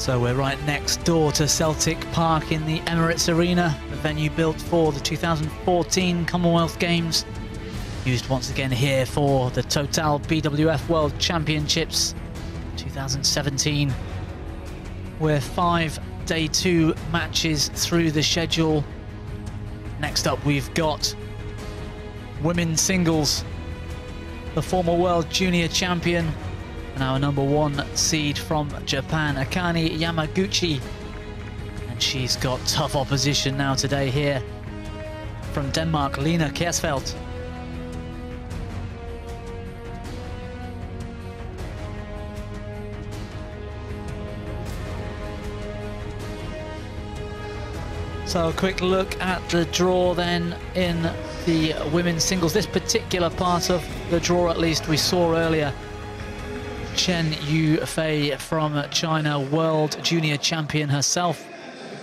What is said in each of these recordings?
So we're right next door to Celtic Park in the Emirates Arena, the venue built for the 2014 Commonwealth Games, used once again here for the Total BWF World Championships 2017. We're 5 day 2 matches through the schedule. Next up we've got women's singles, the former world junior champion and our #1 seed from Japan, Akane Yamaguchi. And she's got tough opposition now today here from Denmark, Lena Kjaersfeldt. So a quick look at the draw then in the women's singles. This particular part of the draw, at least, we saw earlier Chen Yufei from China, world junior champion herself.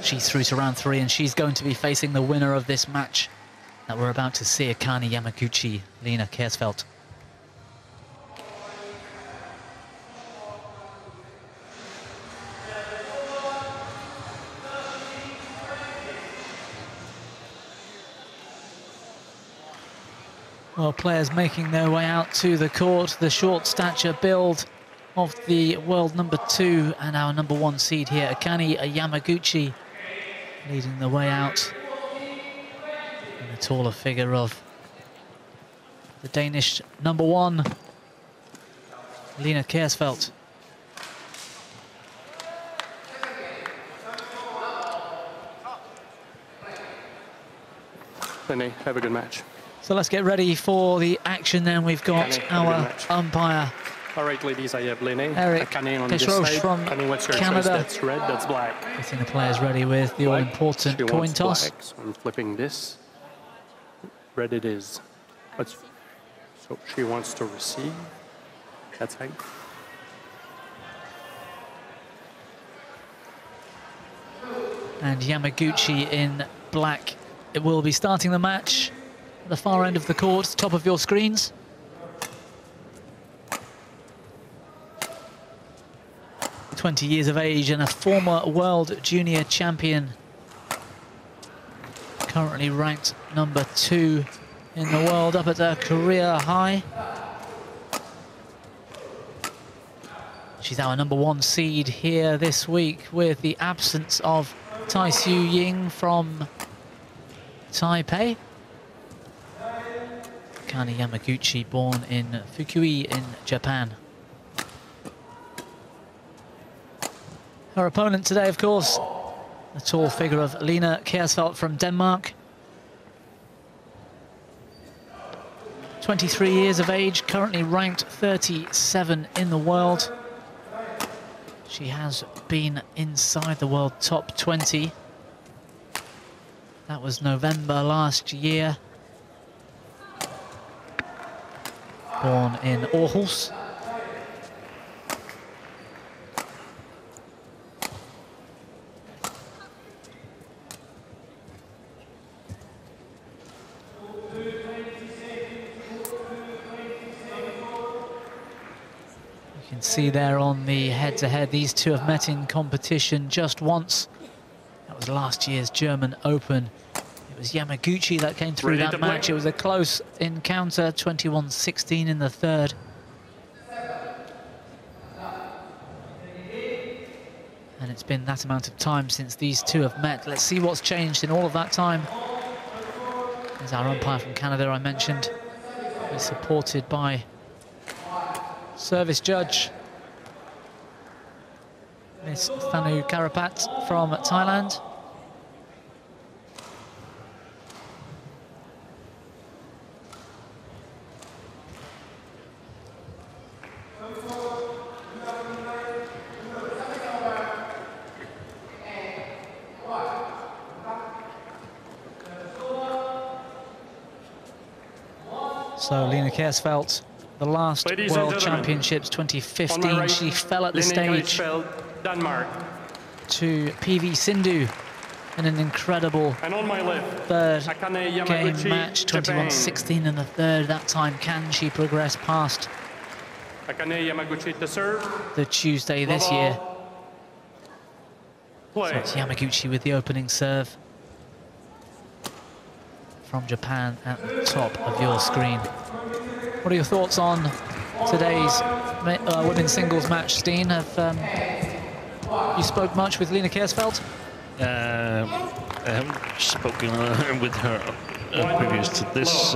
She's through to round 3 and she's going to be facing the winner of this match that we're about to see, Akane Yamaguchi, Lena Kjaersfeldt. Well, players making their way out to the court. The short stature build of the world #2 and our #1 seed here, Akane Yamaguchi, leading the way out. And the taller figure of the Danish #1, Lena Kjaersfeldt. Lenny, have a good match. So let's get ready for the action then. We've got our umpire. All right, ladies, I have Lene. Eric Akane on this Kjaersfeldt side. from Akane, what's your Canada. choice? That's red, that's black. Getting the players ready with the all-important She coin wants toss. black, so I'm flipping this. Red it is. So she wants to receive. That's right. And Yamaguchi in black. It will be starting the match at the far end of the court, top of your screens. ...20 years of age and a former world junior champion. Currently ranked #2 in the world, up at a career high. She's our #1 seed here this week with the absence of Tai Su Ying from Taipei. Akane Yamaguchi, born in Fukui in Japan. Her opponent today, of course, the tall figure of Lena Kjaersfeldt from Denmark. 23 years of age, currently ranked 37 in the world. She has been inside the world top 20. That was November last year. Born in Aarhus. You can see there on the head-to-head, these two have met in competition just once. That was last year's German Open. It was Yamaguchi that came through that match. It was a close encounter, 21-16 in the third. And it's been that amount of time since these two have met. Let's see what's changed in all of that time. There's our umpire from Canada I mentioned. He's supported by service judge Miss Thanu Karapat from Thailand. So Lena Kjaersfeldt, the last World Championships 2015, she fell at the stage Denmark. to PV Sindhu in an incredible third game match, 21-16 in the third. That time, can she progress past Akane Yamaguchi to serve. the Tuesday this year? So it's Yamaguchi with the opening serve from Japan at the top of your screen. What are your thoughts on today's women's singles match, Steen? Have you spoke much with Lena Kjaersfeldt? I haven't spoken with her previous to this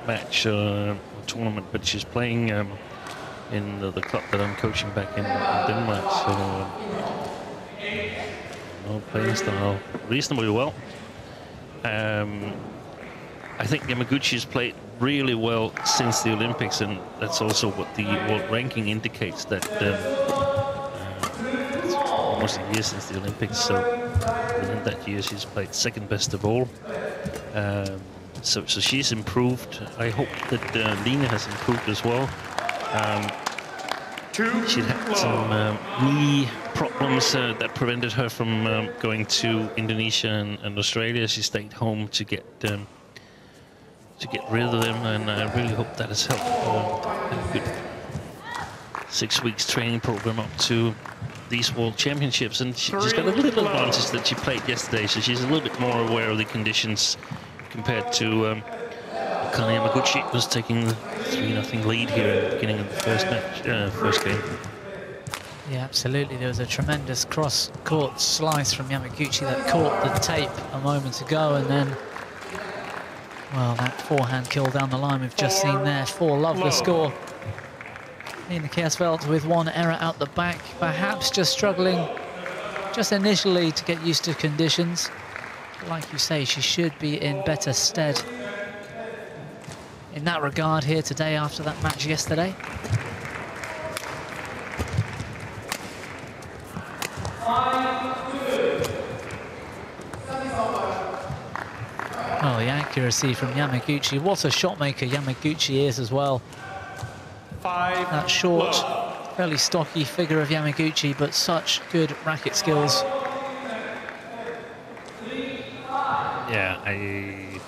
match tournament, but she's playing in the club that I'm coaching back in Denmark, so playing style reasonably well. I think Yamaguchi has played really well since the Olympics, and that's also what the world ranking indicates, that it's almost a year since the Olympics, so within that year she's played second best of all. So she's improved. I hope that Lena has improved as well. She had some knee problems that prevented her from going to Indonesia and Australia. She stayed home to get rid of them, and I really hope that has helped. A good 6 weeks training program up to these World Championships, and she's got a little advantage that she played yesterday, so she's a little bit more aware of the conditions compared to Akane Yamaguchi, was taking the 3-0 lead here at the beginning of the first match, first game. Yeah, absolutely. There was a tremendous cross-court slice from Yamaguchi that caught the tape a moment ago, and then, well, that forehand kill down the line we've just seen there. 4-love the score. Lena Kjaersfeldt with one error out the back, perhaps just struggling just initially to get used to conditions. Like you say, she should be in better stead in that regard here today after that match yesterday. Well, the accuracy from Yamaguchi. What a shot maker Yamaguchi is as well. That short, fairly stocky figure of Yamaguchi, but such good racket skills. Yeah, I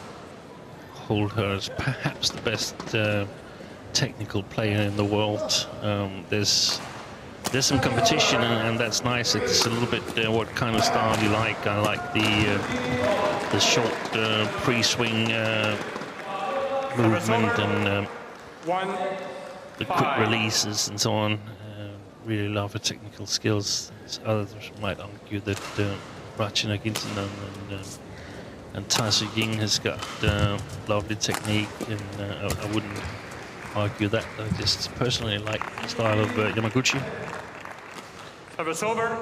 hold her as perhaps the best technical player in the world. There's some competition, and that's nice. It's a little bit what kind of style you like. I like the short pre-swing movement and the quick releases and so on. Really love her technical skills. Others might argue that Rachina Gintanen and Tasu Ying has got lovely technique, and I wouldn't argue that. I just personally like the style of Yamaguchi. Service over.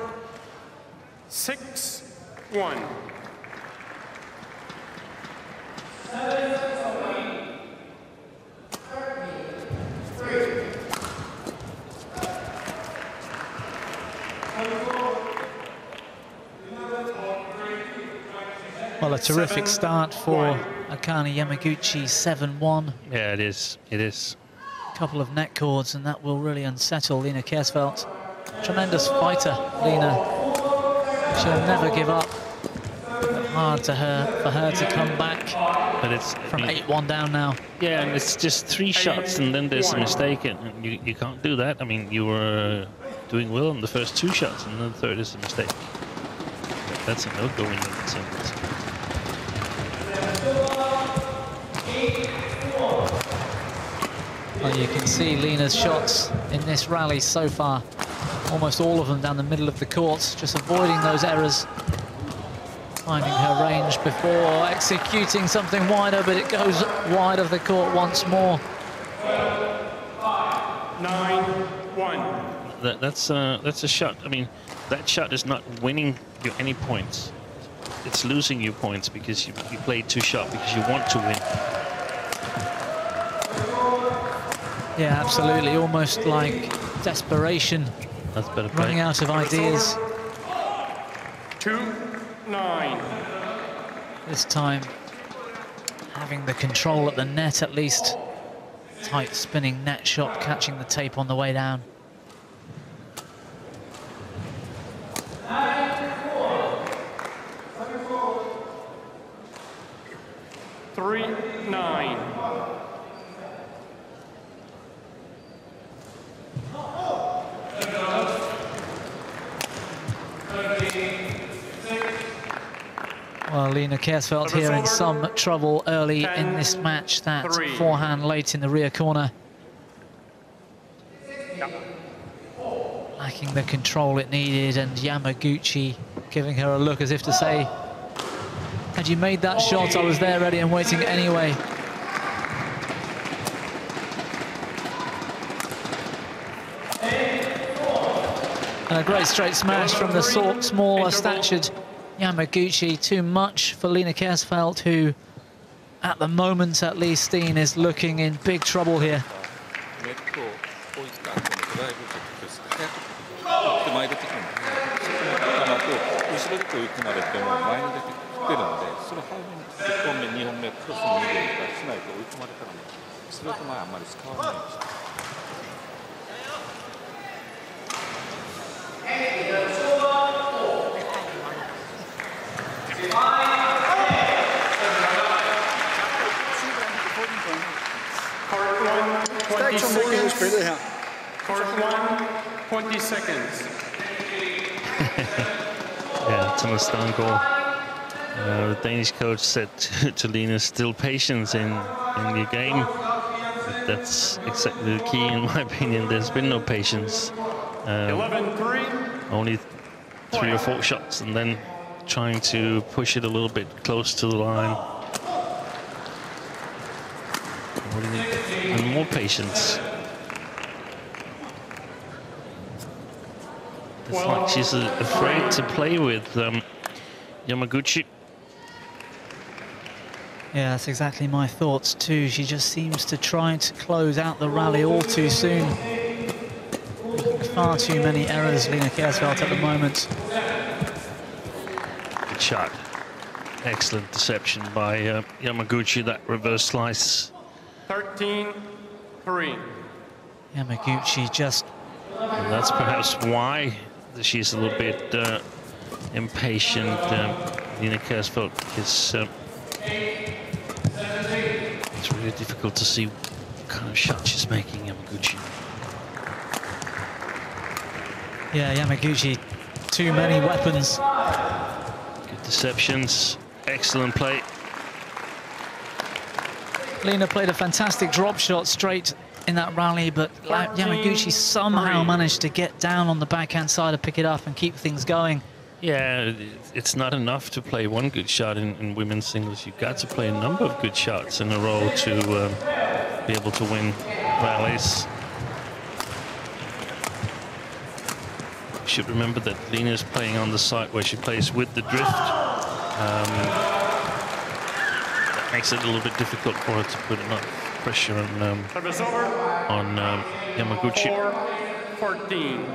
6-1. Well, a terrific start for Akane Yamaguchi, 7-1. Yeah, it is. It is. A couple of net cords, and that will really unsettle Lena Kjaersfeldt. Tremendous fighter, Lena. She'll never give up. But hard for her to come back. But it's from 8-1 down now. Yeah, and it's just 3 shots, and then there's a mistake, and you can't do that. I mean, you were doing well on the first 2 shots, and then the third is a mistake. That's a no-go in the singles. Well, you can see Lena's shots in this rally so far. Almost all of them down the middle of the court, just avoiding those errors. Finding her range before executing something wider, but it goes wide of the court once more. 9-1. That's a shot. I mean, that shot is not winning you any points. It's losing you points because you played too sharp because you want to win. Yeah, absolutely. Almost like desperation. That's better play. Running out of ideas. 2-9. This time, having the control at the net at least. Tight spinning net shot, catching the tape on the way down. 3-9. Well, Lena Kjaersfeldt here in some trouble early in this match. That forehand late in the rear corner. Lacking the control it needed, and Yamaguchi giving her a look as if to say, had you made that shot, I was there ready and waiting anyway. And a great straight smash from the smaller statured Yamaguchi. Too much for Lena Kjaersfeldt, who, at the moment at least, Steen is looking in big trouble here. Court 20 seconds. Yeah, it's an astounding goal. The Danish coach said to Lena, still patience in the game. But that's exactly the key, in my opinion. There's been no patience. 11-3. Only 3 or 4 shots, and then trying to push it a little bit close to the line. And more patience. It's like she's afraid to play with Yamaguchi. Yeah, that's exactly my thoughts too. She just seems to try to close out the rally all too soon. Far too many errors, Lena Kjaersfeldt, at the moment. Good shot. Excellent deception by Yamaguchi, that reverse slice. 13-3. Yamaguchi just... And that's perhaps why she's a little bit impatient, Lena Kjaersfeldt, because it's really difficult to see what kind of shot she's making, Yamaguchi. Yeah, Yamaguchi, too many weapons. Good deceptions, excellent play. Lena played a fantastic drop shot straight in that rally, but Yamaguchi somehow managed to get down on the backhand side and pick it up and keep things going. Yeah, it's not enough to play one good shot in women's singles. You've got to play a number of good shots in a row to be able to win rallies. You should remember that Lena is playing on the side where she plays with the drift. That makes it a little bit difficult for her to put enough pressure on Yamaguchi. 4-14.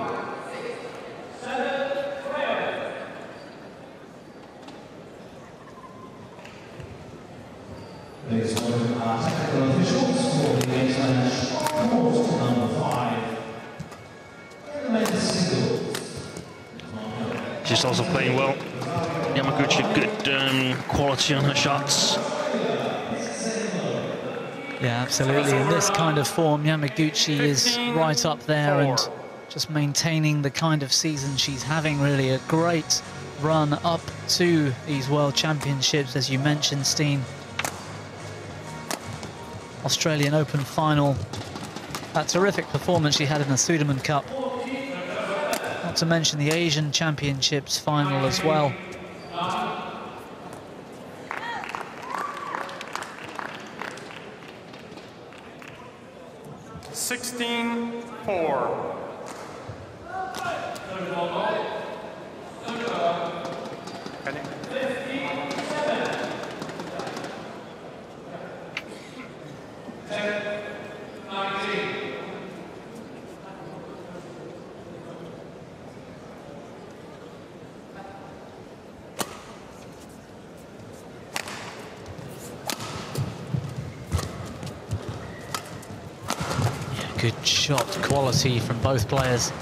She's also playing well. Yamaguchi, good quality on her shots. Yeah, absolutely. In this kind of form, Yamaguchi is right up there and just maintaining the kind of season she's having, really. A great run up to these World Championships, as you mentioned, Steen. Australian Open final. That terrific performance she had in the Sudirman Cup. Not to mention the Asian Championships final as well. Good shot quality from both players.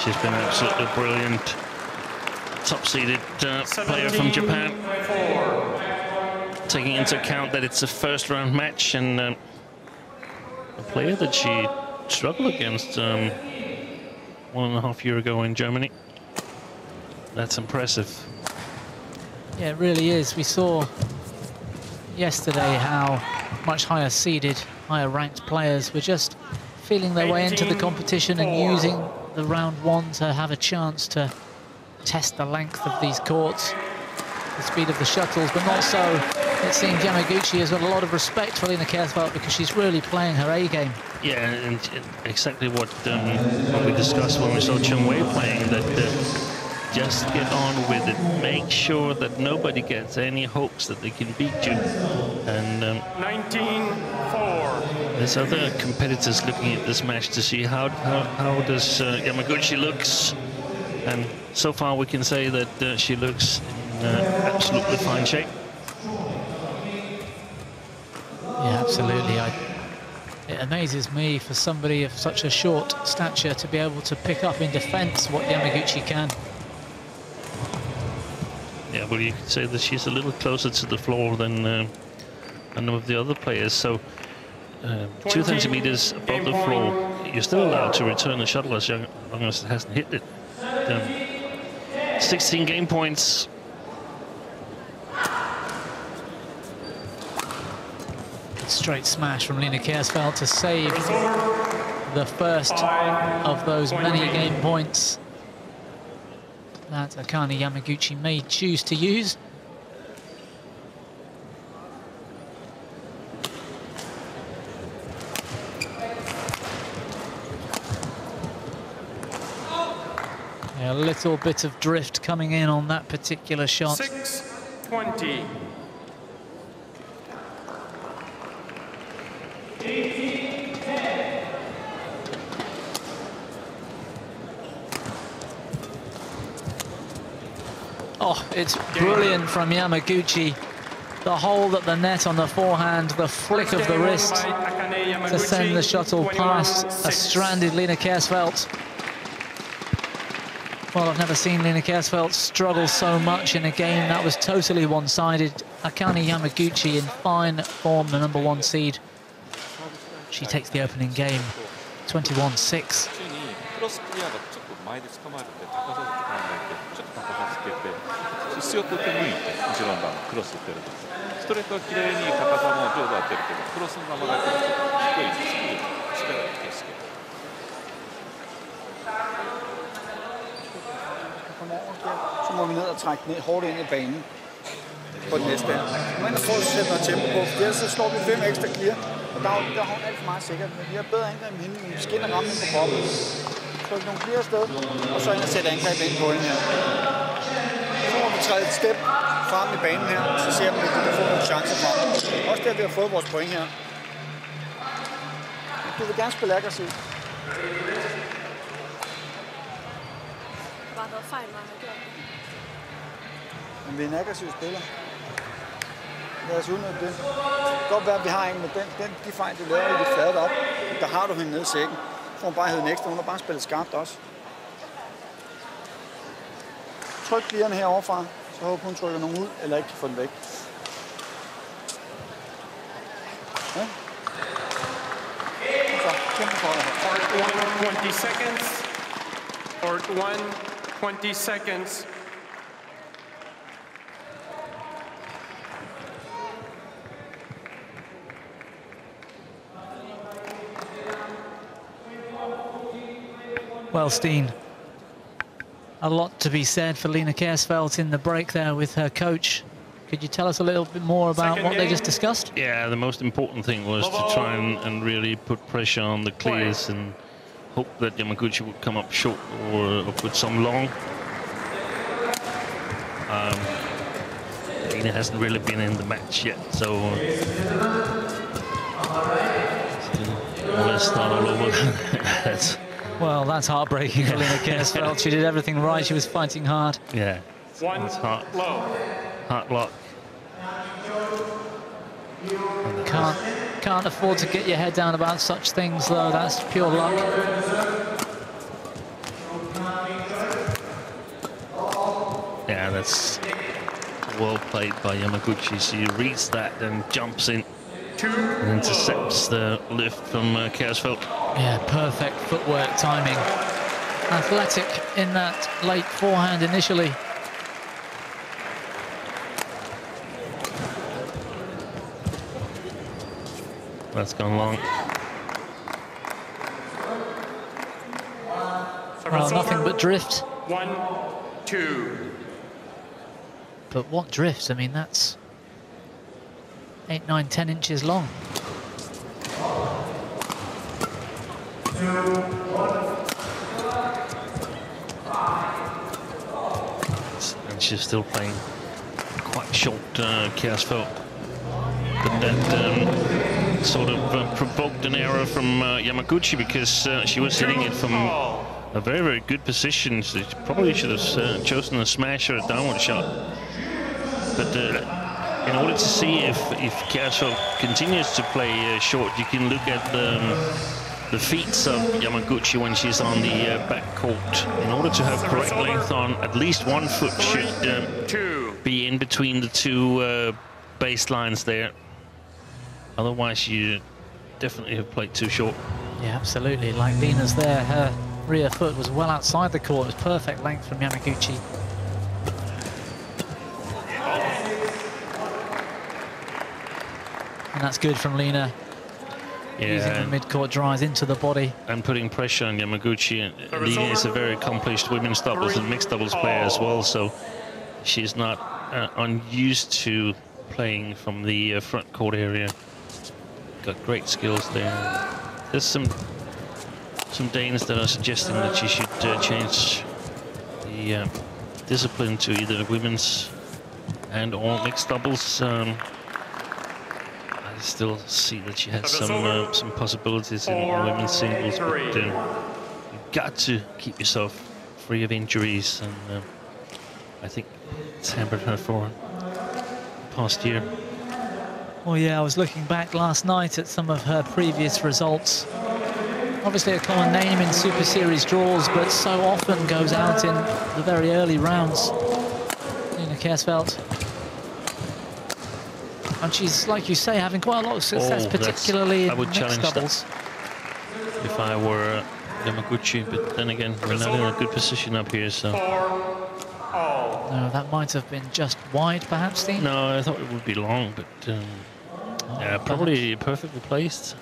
She's been absolutely brilliant. Top-seeded player from Japan. Taking into account that it's a first-round match and a player that she struggled against 1.5 years ago in Germany. That's impressive. Yeah, it really is. We saw yesterday how much higher seeded, higher ranked players were just feeling their way into the competition and using the round one to have a chance to test the length of these courts, the speed of the shuttles, but not so. It seems Yamaguchi has got a lot of respect for Lina Kjaersfeldt because she's really playing her A game. Yeah, and exactly what we discussed when we saw Chung Wei playing, that just get on with it. Make sure that nobody gets any hopes that they can beat you. And 19-4. there's other competitors looking at this match to see how does Yamaguchi looks. And so far we can say that she looks in absolutely fine shape. Yeah, absolutely. It amazes me for somebody of such a short stature to be able to pick up in defence what Yamaguchi can. Yeah, well, you could say that she's a little closer to the floor than some of the other players. So 2 centimeters above the floor, you're still allowed to return the shuttle as long as it hasn't hit it. 16 game points. Straight smash from Lina Kjaersfeldt to save the first of those many game points that Akane Yamaguchi may choose to use. Yeah, a little bit of drift coming in on that particular shot. 6-20. Oh, it's brilliant from Yamaguchi. The hold at the net on the forehand, the flick of the wrist to send the shuttle past a stranded Lina Kjaersfeldt. Well, I've never seen Lina Kjaersfeldt struggle so much in a game that was totally one-sided. Akane Yamaguchi in fine form, the #1 seed. She takes the opening game, 21-6. Så må vi ned og trække ned hårdt ind i banen på den næste. Men prøv at sætte noget tempo på, for så slår vi 5 ekstra clear. Og der har hun alt for meget sikkert. Men vi har bedre angreb med hende, men vi skal ind og ramme hende på kroppen. Tryk nogle clear afsted, og så ind og sætte angreb ind på hende her. Så må vi træde et step frem i banen her, så ser vi, at vi kan få nogle chancer frem. Også der, vi har fået vores point her. Du vil gerne spille aggressivt. Var noget fejl, man har gjort det? Men vi er en aggressiv spiller. Lad os udnytte det. Det kan godt være, at vi har en, men de fejl, du laver, er fladet op. Der har du hende nede i sækken. Så får hun bare hævet en ekstra. Hun har bare spillet skarpt også. Tryk clearerne herovre fra, så håber hun trykker nogen ud, eller ikke kan få den væk. Ja. Så, kæmpe for det. Court 1, 20 seconds. Court 1, 20 seconds. Well, Steen, a lot to be said for Lina Kjaersfeldt in the break there with her coach. Could you tell us a little bit more about what they just discussed? Yeah, the most important thing was to try and really put pressure on the clears and hope that Yamaguchi would come up short or put some long. Lina hasn't really been in the match yet, so let's start all over. Well, that's heartbreaking for Lina Kjaersfeldt. She did everything right. She was fighting hard. Yeah, It's heart lock. Can't afford to get your head down about such things, though. That's pure luck. Yeah, that's well played by Yamaguchi. She reads that and jumps in and intercepts the lift from Kjaersfeldt. Yeah, perfect footwork, timing. Athletic in that late forehand initially. That's gone long. Well, nothing but drift. 1-2. But what drift? I mean, that's 8, 9, 10 inches long. And she's still playing quite short, Kjaersfeldt. But that sort of provoked an error from Yamaguchi, because she was hitting it from a very, very good position. So she probably should have chosen a smash or a downward shot. But in order to see if Kjaersfeldt continues to play short, you can look at the feet of Yamaguchi when she's on the back court. In order to have correct length on, at least one foot should be in between the two baselines there. Otherwise, you definitely have played too short. Yeah, absolutely. Like Lena's there, her rear foot was well outside the court. It was perfect length from Yamaguchi. And that's good from Lena. Yeah, using the mid-court drives into the body. And putting pressure on Yamaguchi. Lena is a very accomplished women's doubles and mixed doubles player as well, so she's not unused to playing from the front court area. Got great skills there. There's some Danes that are suggesting that she should change the discipline to either women's and or mixed doubles. I still see that she has some possibilities in women's singles, but you've got to keep yourself free of injuries, and I think it's hampered her for the past year. Well, yeah, I was looking back last night at some of her previous results. Obviously a common name in Super Series draws, but so often goes out in the very early rounds. Lena Kjaersfeldt. And she's, like you say, having quite a lot of success, particularly in mixed doubles. If I were Yamaguchi, but then again, we're not in a good position up here, so... No, that might have been just wide, perhaps, Steve? No, I thought it would be long, but yeah, probably perfectly placed.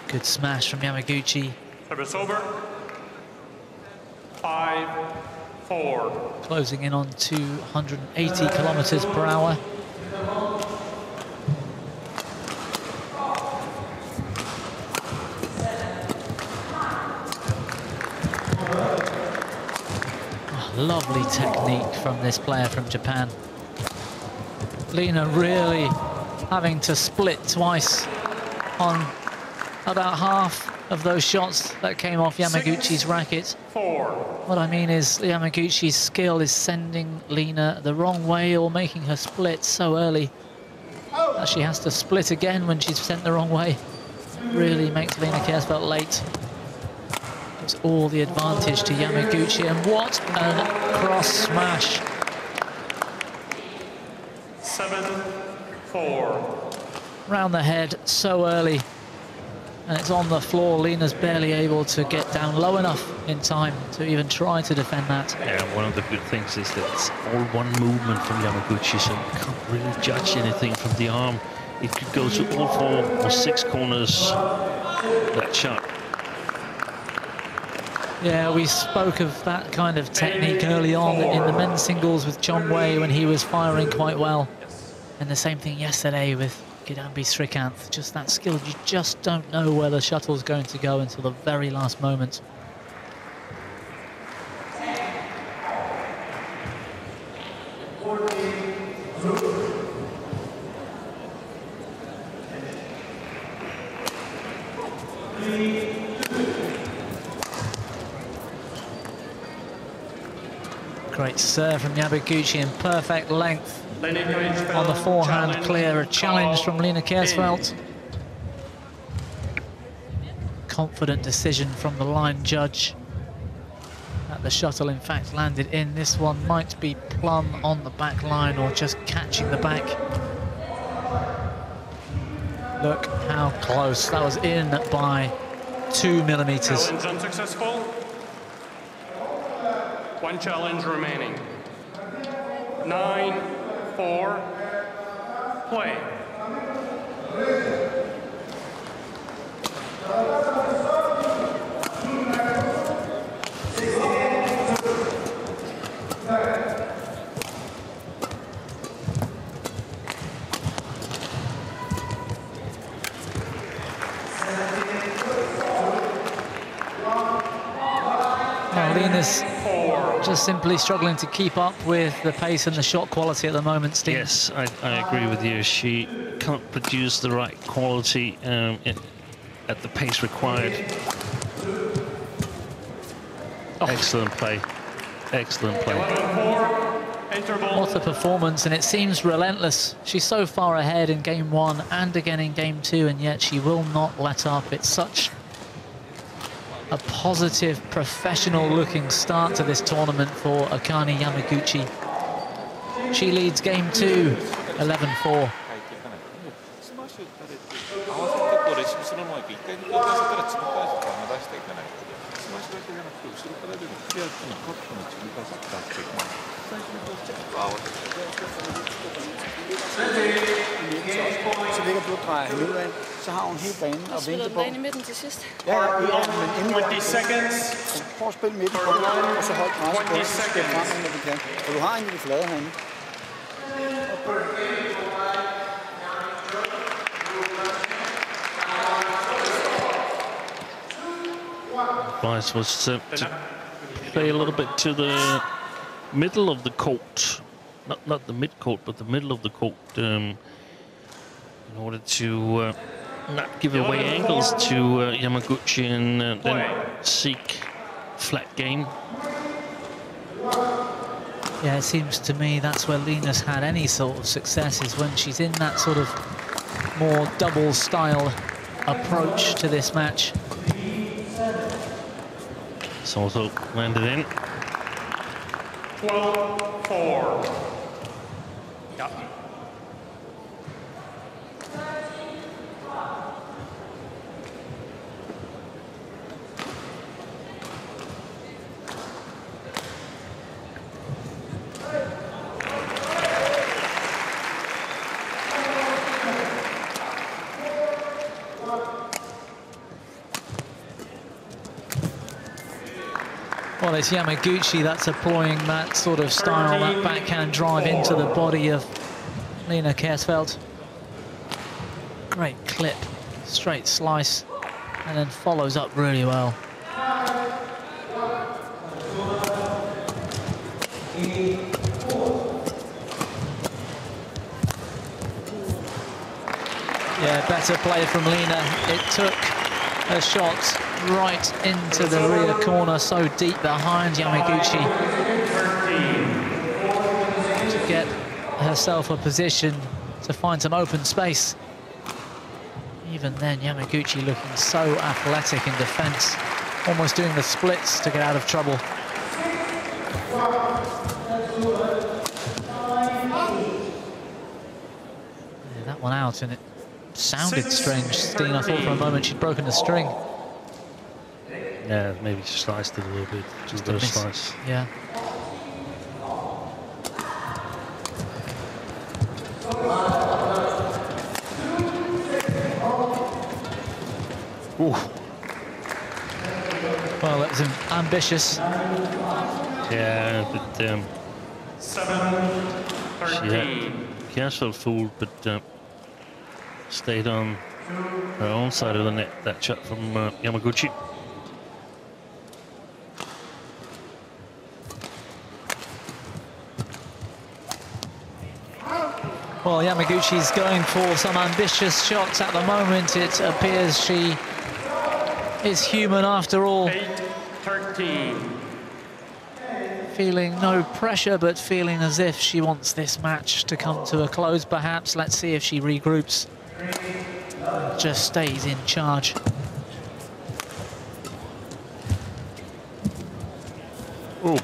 Good smash from Yamaguchi. Service over. 5-4. Closing in on 280 kilometers per hour. Lovely technique from this player from Japan. Lena really having to split twice on about half of those shots that came off Yamaguchi's racket. 4. What I mean is Yamaguchi's skill is sending Lena the wrong way or making her split so early that she has to split again when she's sent the wrong way. Really makes Lena Kjaersfeldt late. It's all the advantage to Yamaguchi, and what a cross smash. 7-4. Round the head so early, and it's on the floor. Lena's barely able to get down low enough in time to even try to defend that. Yeah, one of the good things is that it's all one movement from Yamaguchi, so you can't really judge anything from the arm. It could go to all 4 or 6 corners, that shot. Yeah, we spoke of that kind of technique early on in the men's singles with Chong Wei when he was firing quite well. And the same thing yesterday with Kidambi Srikanth. Just that skill, you just don't know where the shuttle's going to go until the very last moment. Great serve from Yamaguchi in perfect length on the forehand clear. A challenge from Lena Kjaersfeldt. Confident decision from the line judge that the shuttle in fact landed in. This one might be plumb on the back line or just catching the back. Look how close. That was in by 2 millimeters. Challenge unsuccessful. 1 challenge remaining. 9-4, play. Lena's just simply struggling to keep up with the pace and the shot quality at the moment, Steve. Yes, I agree with you. She can't produce the right quality at the pace required. Oh. Excellent play. Excellent play. What a performance, and it seems relentless. She's so far ahead in game 1 and again in game 2, and yet she will not let up. It's such a positive, professional-looking start to this tournament for Akane Yamaguchi. She leads game 2, 11-4. Så ligger du og drejer hende ud af, så har hun hele banen og vinker på. I midten til sidst. Ja, men inden 20 seconds. Prøv at spille midten på den, og så hold presset på den, så skal frem, når vi kan. For du har egentlig de flade herinde. Advice was to play a little bit to the middle of the court, not the mid-court, but the middle of the court, in order to not give away angles to Yamaguchi and then seek flat game. Yeah, it seems to me that's where Lena's had any sort of success, is when she's in that sort of more double-style approach to this match. Soto landed in. 12-4. Yep. Well, it's Yamaguchi that's employing that sort of style, that backhand drive into the body of Lena Kjaersfeldt. Great clip, straight slice, and then follows up really well. Yeah, better play from Lena. It took a shot right into the rear corner, so deep behind Yamaguchi, to get herself a position to find some open space. Even then, Yamaguchi looking so athletic in defense, almost doing the splits to get out of trouble. Yeah, that one out, and it sounded strange, Steen. I thought for a moment she'd broken the string. Yeah, maybe sliced it a little bit. Just a slice. Yeah. Ooh. Well, that was ambitious. Yeah, but she had Kjaersfeldt fooled, but stayed on her own side of the net. That shot from Yamaguchi. Well, Yamaguchi's going for some ambitious shots at the moment. It appears she is human after all. 8-13. Feeling no pressure, but feeling as if she wants this match to come to a close, perhaps. Let's see if she regroups. Just stays in charge. Oh,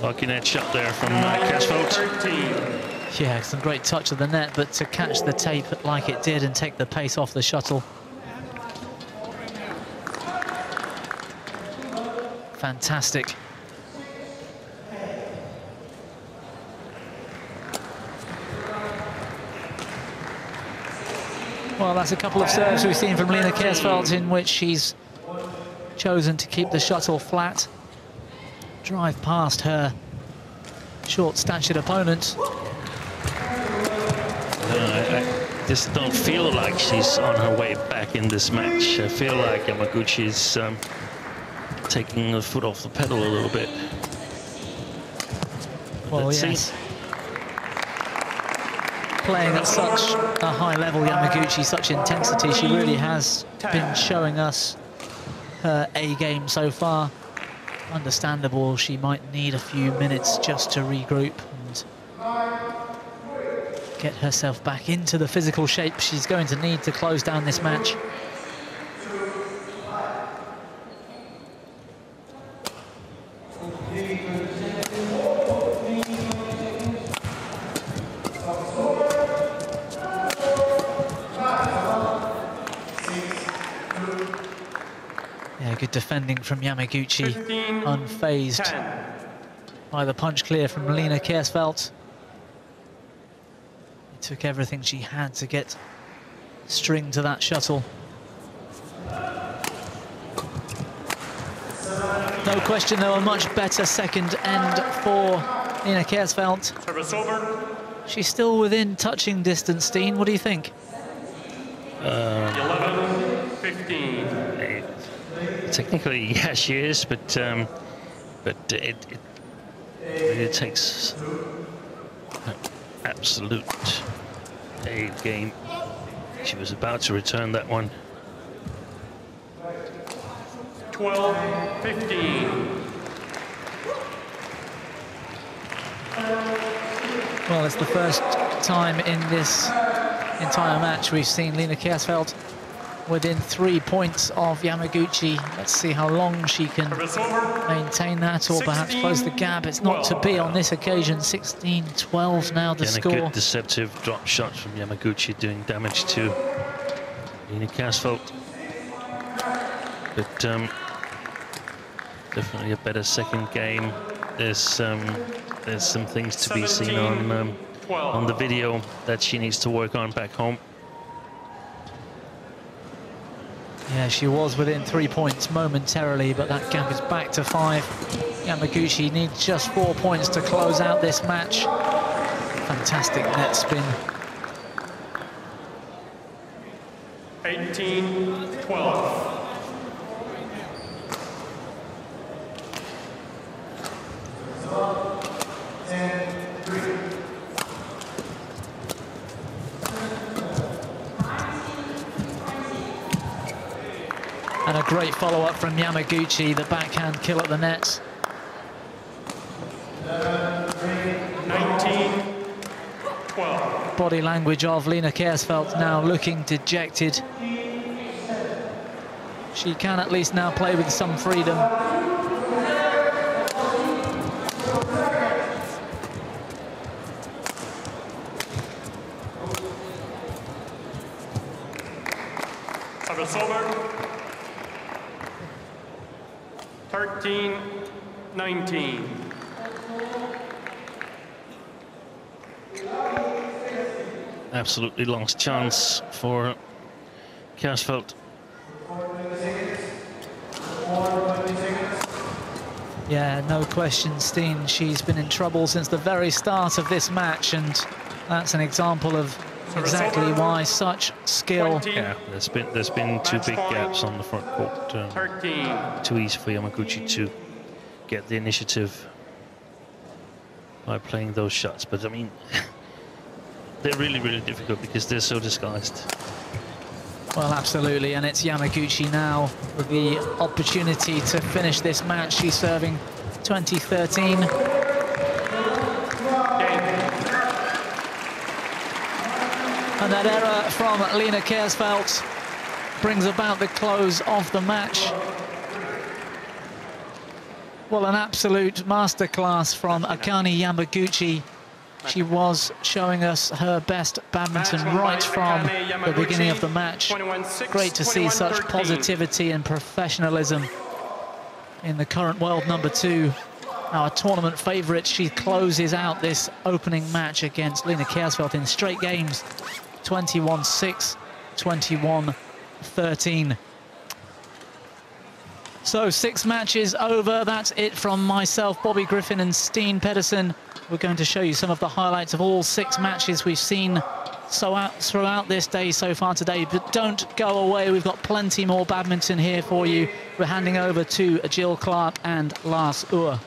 lucky net shot there from Kjaersfeldt. Yeah, some great touch of the net, but to catch the tape like it did and take the pace off the shuttle. Fantastic. Well, that's a couple of serves we've seen from Lina Kjaersfeldt in which she's chosen to keep the shuttle flat, drive past her short-statured opponent. I just don't feel like she's on her way back in this match. I feel like Yamaguchi is taking the foot off the pedal a little bit. Well, Let's yes. see. Playing at such a high level, Yamaguchi, such intensity, she really has been showing us her A game so far. Understandable, she might need a few minutes just to regroup and get herself back into the physical shape she's going to need to close down this match. Yeah, good defending from Yamaguchi, 15, unfazed 10. by the punch clear from Lina Kjaersfeldt. It took everything she had to get string to that shuttle. No question, though, a much better second end for Lina Kjaersfeldt. Service over. She's still within touching distance, Steen. What do you think? 11-15. Technically, yeah, she is, but it really takes an absolute A game. She was about to return that one. 12-15. Well, it's the first time in this entire match we've seen Lina Kjaersfeldt within 3 points of Yamaguchi. Let's see how long she can maintain that, or perhaps close the gap. It's not to be on this occasion. 16-12 now the score. A good deceptive drop shot from Yamaguchi doing damage to Lina Kjaersfeldt. But definitely a better second game. There's some things to be seen on the video that she needs to work on back home. Yeah, she was within 3 points momentarily, but that gap is back to 5. Yamaguchi needs just 4 points to close out this match. Fantastic net spin. 18-12. And a great follow-up from Yamaguchi, the backhand kill at the net. 19-12. Body language of Lina Kjaersfeldt now looking dejected. She can at least now play with some freedom. Service over. 13-19. Absolutely lost chance for Kjaersfeldt. Yeah, no question, Steen. She's been in trouble since the very start of this match, and that's an example of exactly why such skill. Yeah, there's been two big gaps on the front court. Too easy for Yamaguchi to get the initiative by playing those shots. But I mean, they're really, really difficult because they're so disguised. Well, absolutely, and it's Yamaguchi now with the opportunity to finish this match. She's serving 2013. And that error from Lina Kjaersfeldt brings about the close of the match. Well, an absolute masterclass from Akane Yamaguchi. She was showing us her best badminton right from the beginning of the match. Great to see such positivity and professionalism in the current world #2. Our tournament favourite. She closes out this opening match against Lina Kjaersfeldt in straight games. 21-6, 21-13. So 6 matches over. That's it from myself, Bobby Griffin and Steen Pedersen. We're going to show you some of the highlights of all 6 matches we've seen throughout this day so far today. But don't go away, we've got plenty more badminton here for you. We're handing over to Jill Clark and Lars Uhr.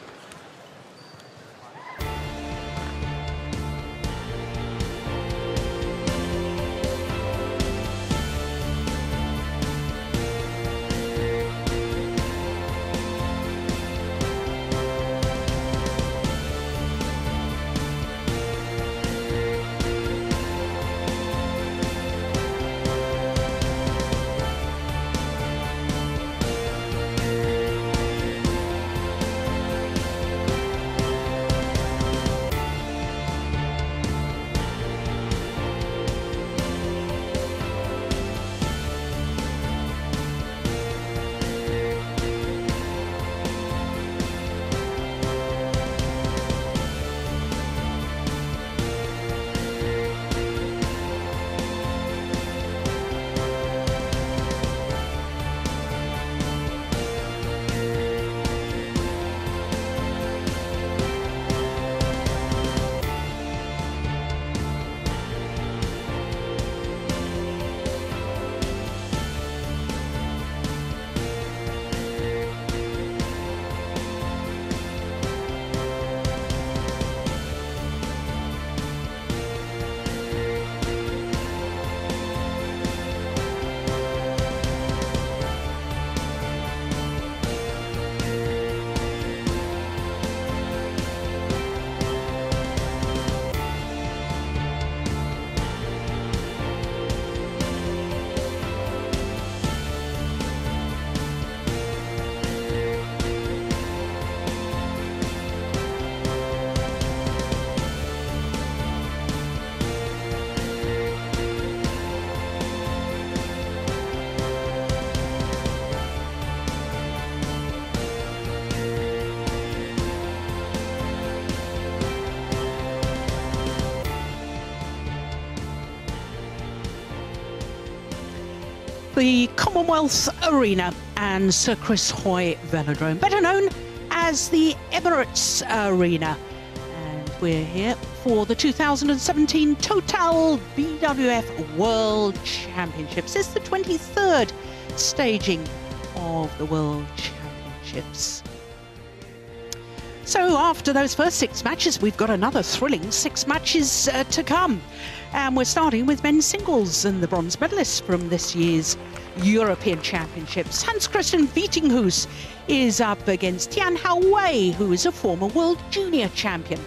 The Commonwealth Arena and Sir Chris Hoy Velodrome, better known as the Emirates Arena. And we're here for the 2017 Total BWF World Championships. It's the 23rd staging of the World Championships. So after those first 6 matches, we've got another thrilling 6 matches to come. And we're starting with men's singles and the bronze medalists from this year's European Championships. Hans Christian Wietinghus is up against Tian Hao Wei, who is a former world junior champion.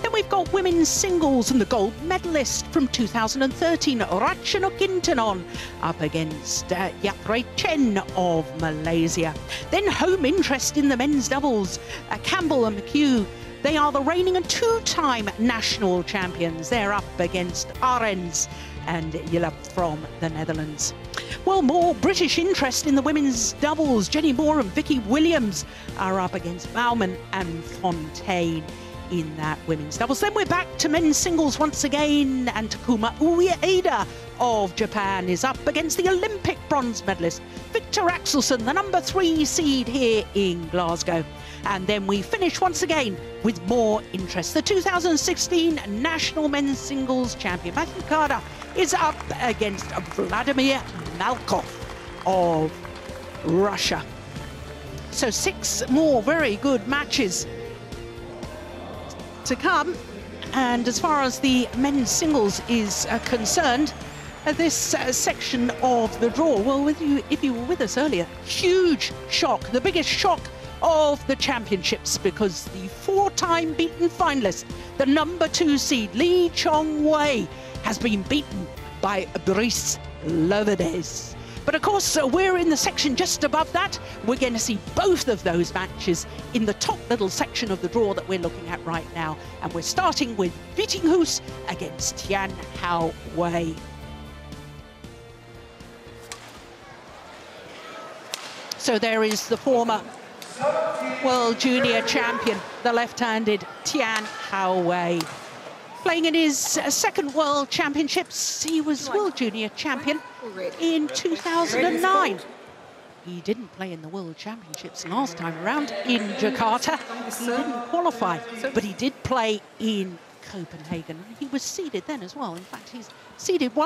Then we've got women's singles and the gold medalist from 2013, Ratchanok Intanon, up against Yapray Chen of Malaysia. Then home interest in the men's doubles, Campbell and McHugh. They are the reigning and 2-time national champions. They're up against Arends and Yillup from the Netherlands. Well, more British interest in the women's doubles. Jenny Moore and Vicky Williams are up against Baumann and Fontaine in that women's doubles. Then we're back to men's singles once again, and Takuma Ueda of Japan is up against the Olympic bronze medalist Victor Axelsen, the number 3 seed here in Glasgow. And then we finish once again with more interest. The 2016 national men's singles champion Matthew Carter is up against Vladimir Malkov of Russia. So 6 more very good matches to come. And as far as the men's singles is concerned, this section of the draw, well, if you were with us earlier, huge shock, the biggest shock of the championships, because the 4-time beaten finalist, the number 2 seed Lee Chong Wei, has been beaten by Brice Lovedes. But of course, we're in the section just above that. We're going to see both of those matches in the top little section of the draw that we're looking at right now. And we're starting with Wietinghus against Tian Hao Wei. So there is the former world junior champion, the left-handed Tian Hao Wei. Playing in his second World Championships, he was World Junior Champion in 2009. He didn't play in the World Championships last time around in Jakarta. He didn't qualify, but he did play in Copenhagen. He was seeded then as well. In fact, he's seeded one.